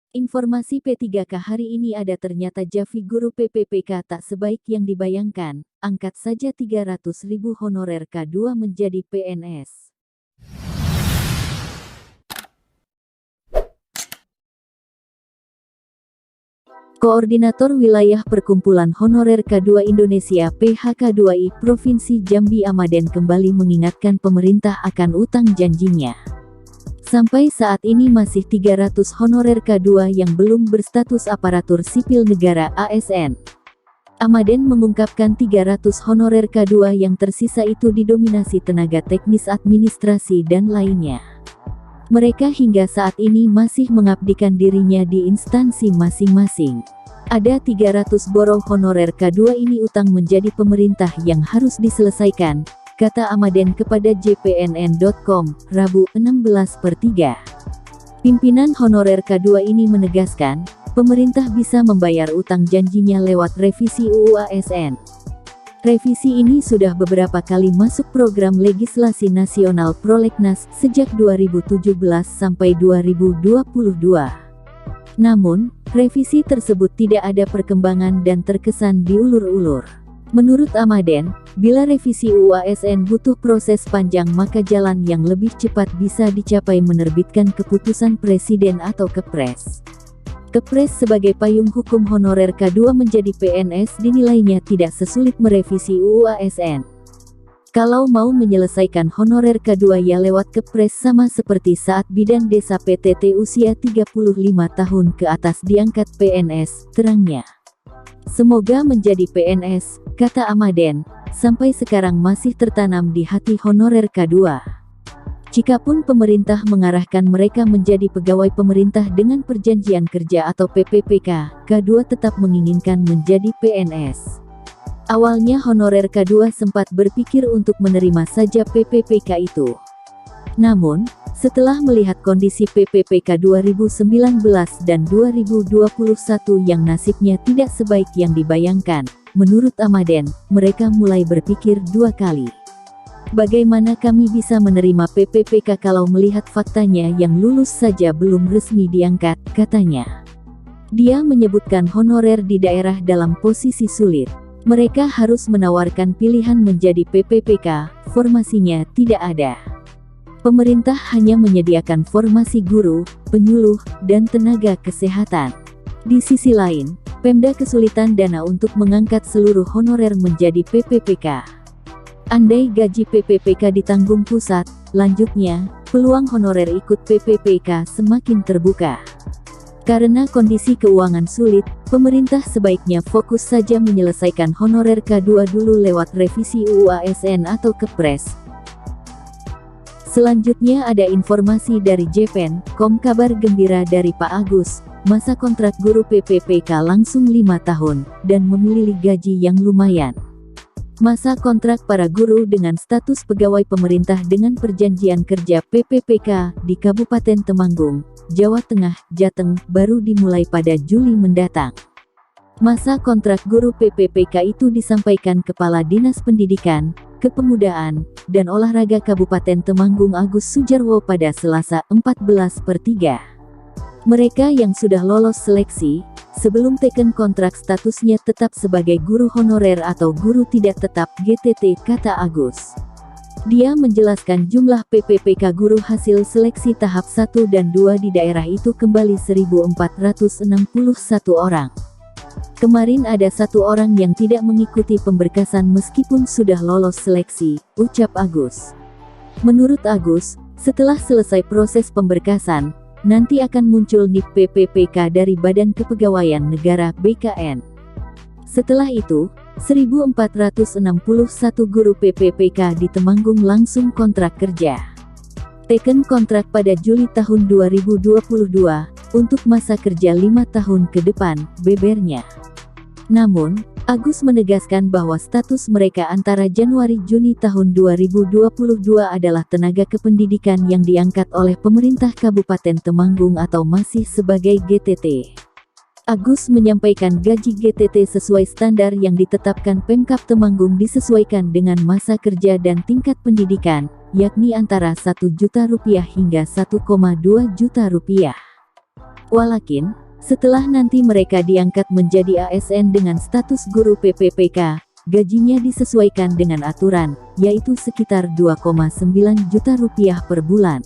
Informasi P3K hari ini ada ternyata Javi guru PPPK tak sebaik yang dibayangkan, angkat saja 300.000 honorer K2 menjadi PNS. Koordinator Wilayah Perkumpulan Honorer K2 Indonesia PHK2I Provinsi Jambi Amaden kembali mengingatkan pemerintah akan utang janjinya. Sampai saat ini masih 300 honorer K2 yang belum berstatus aparatur sipil negara ASN. Amaden mengungkapkan 300 honorer K2 yang tersisa itu didominasi tenaga teknis administrasi dan lainnya. Mereka hingga saat ini masih mengabdikan dirinya di instansi masing-masing. Ada 300 boroh honorer K2 ini utang menjadi pemerintah yang harus diselesaikan, kata Amaden kepada jpnn.com, Rabu 16/3. Pimpinan honorer K2 ini menegaskan, pemerintah bisa membayar utang janjinya lewat revisi UU ASN. Revisi ini sudah beberapa kali masuk program legislasi nasional Prolegnas sejak 2017 sampai 2022. Namun, revisi tersebut tidak ada perkembangan dan terkesan diulur-ulur. Menurut Amaden, bila revisi UU ASN butuh proses panjang maka jalan yang lebih cepat bisa dicapai menerbitkan keputusan presiden atau Kepres. Kepres sebagai payung hukum honorer K2 menjadi PNS dinilainya tidak sesulit merevisi UU ASN. Kalau mau menyelesaikan honorer K2 ya lewat Kepres sama seperti saat bidan desa PTT usia 35 tahun ke atas diangkat PNS, terangnya. Semoga menjadi PNS, kata Amaden, sampai sekarang masih tertanam di hati honorer K2. Jikapun pemerintah mengarahkan mereka menjadi pegawai pemerintah dengan perjanjian kerja atau PPPK, K2 tetap menginginkan menjadi PNS. Awalnya honorer K2 sempat berpikir untuk menerima saja PPPK itu. Namun, setelah melihat kondisi PPPK 2019 dan 2021 yang nasibnya tidak sebaik yang dibayangkan, menurut Amaden, mereka mulai berpikir dua kali. Bagaimana kami bisa menerima PPPK kalau melihat faktanya yang lulus saja belum resmi diangkat, katanya. Dia menyebutkan honorer di daerah dalam posisi sulit. Mereka harus menawarkan pilihan menjadi PPPK, formasinya tidak ada. Pemerintah hanya menyediakan formasi guru, penyuluh, dan tenaga kesehatan. Di sisi lain, Pemda kesulitan dana untuk mengangkat seluruh honorer menjadi PPPK. Andai gaji PPPK ditanggung pusat, lanjutnya, peluang honorer ikut PPPK semakin terbuka. Karena kondisi keuangan sulit, pemerintah sebaiknya fokus saja menyelesaikan honorer K2 dulu lewat revisi UU ASN atau Kepres. Selanjutnya ada informasi dari JPN.com, kabar gembira dari Pak Agus, masa kontrak guru PPPK langsung 5 tahun, dan memilih gaji yang lumayan. Masa kontrak para guru dengan status pegawai pemerintah dengan perjanjian kerja PPPK di Kabupaten Temanggung, Jawa Tengah, Jateng, baru dimulai pada Juli mendatang. Masa kontrak guru PPPK itu disampaikan Kepala Dinas Pendidikan, Kepemudaan, dan Olahraga Kabupaten Temanggung Agus Sujarwo pada Selasa 14/3. Mereka yang sudah lolos seleksi, sebelum teken kontrak statusnya tetap sebagai guru honorer atau guru tidak tetap GTT, kata Agus. Dia menjelaskan jumlah PPPK guru hasil seleksi tahap 1 dan 2 di daerah itu kembali 1.461 orang. Kemarin ada 1 orang yang tidak mengikuti pemberkasan meskipun sudah lolos seleksi, ucap Agus. Menurut Agus, setelah selesai proses pemberkasan, nanti akan muncul NIP PPPK dari Badan Kepegawaian Negara (BKN). Setelah itu, 1.461 guru PPPK di Temanggung langsung kontrak kerja. Teken kontrak pada Juli tahun 2022, untuk masa kerja 5 tahun ke depan, bebernya. Namun, Agus menegaskan bahwa status mereka antara Januari-Juni tahun 2022 adalah tenaga kependidikan yang diangkat oleh pemerintah Kabupaten Temanggung atau masih sebagai GTT. Agus menyampaikan gaji GTT sesuai standar yang ditetapkan Pemkab Temanggung disesuaikan dengan masa kerja dan tingkat pendidikan, yakni antara Rp1 juta hingga Rp1,2 juta. Walakin, setelah nanti mereka diangkat menjadi ASN dengan status guru PPPK, gajinya disesuaikan dengan aturan, yaitu sekitar 2,9 juta rupiah per bulan.